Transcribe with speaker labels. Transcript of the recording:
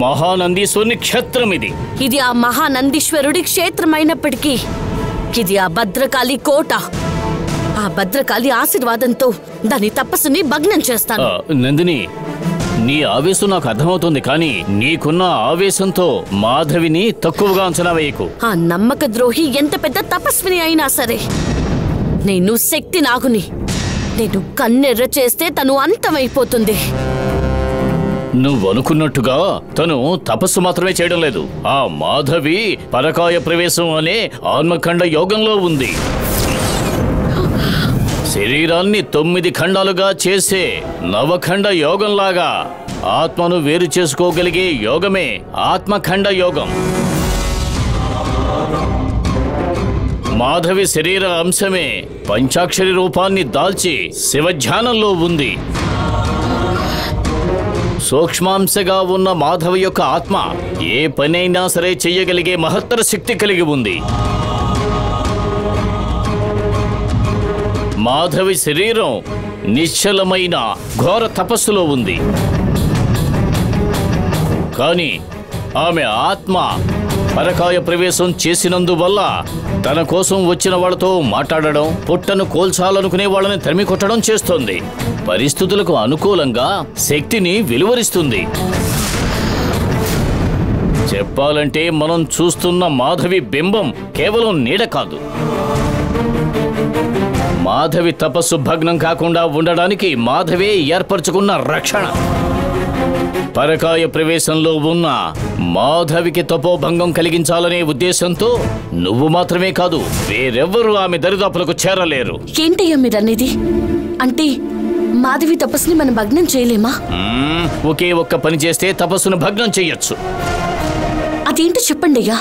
Speaker 1: మహానందీశ్వరుని క్షేత్రం ఇది.
Speaker 2: ఇది ఆ మహానందీశ్వరుడి క్షేత్రమైనప్పటికీ ఇది ఆ భద్రకాళి కోట. ఆ భద్రకాళి ఆశీర్వాదంతో దాని తపస్సుని భగ్నం చేస్తాను.
Speaker 1: నందిని, నీ ఆవేశం నాకు అర్థమవుతుంది, కానీ నీకున్న ఆవేశంతో మాధవిని తక్కువగా అంచనా వేయకు.
Speaker 2: ఆ నమ్మక ద్రోహి ఎంత పెద్ద తపస్విని అయినా సరే, నేను శక్తి నాగుని. నేను కన్నెర్ర చేస్తే తను అంతమైపోతుంది.
Speaker 1: నువ్వనుకున్నట్టుగా తను తపస్సు మాత్రమే చేయడం లేదు. ఆ మాధవి పరకాయ ప్రవేశం అనే ఆత్మఖండ యోగంలో ఉంది. శరీరాన్ని 9 ఖండాలుగా చేసే నవఖండ యోగంలాగా ఆత్మను వేరు చేసుకోగలిగే యోగమే ఆత్మఖండ యోగం. మాధవి శరీర అంశమే పంచాక్షరి రూపాన్ని దాల్చి శివధ్యానంలో ఉంది. సూక్ష్మాంశగా ఉన్న మాధవి యొక్క ఆత్మ ఏ పనైనా సరే చెయ్యగలిగే మహత్తర శక్తి కలిగి ఉంది. మాధవి శరీరం నిశ్చలమైన ఘోర తపస్సులో ఉంది, కానీ ఆమె ఆత్మ పరకాయ ప్రవేశం చేసినందువల్ల తన కోసం వచ్చిన వాళ్ళతో మాట్లాడడం, పుట్టను కోల్చాలనుకునే వాళ్ళని తరిమి కొట్టడం చేస్తోంది. పరిస్థితులకు అనుకూలంగా శక్తిని వెలువరిస్తుంది. చెప్పాలంటే మనం చూస్తున్న మాధవి బింబం కేవలం నీడ కాదు. మాధవి తపస్సు భగ్నం కాకుండా ఉండడానికి మాధవే ఏర్పరచుకున్న రక్షణ. పరకాయ ప్రవేశంలో ఉన్న మాధవికి తపోభంగం కలిగించాలనే ఉద్దేశంతో నువ్వు మాత్రమే కాదు, వేరెవ్వరూ ఆమె దరిదాపులకు చేరలేరు.
Speaker 2: ఏంటయ్యా మీరనేది? అంటే మాధవి తపస్సుని మనం భగ్నం చేయలేమా?
Speaker 1: ఒకే ఒక్క పని చేస్తే తపస్సును భగ్నం చెయ్యొచ్చు.
Speaker 2: అదేంటో చెప్పండి అయ్యా.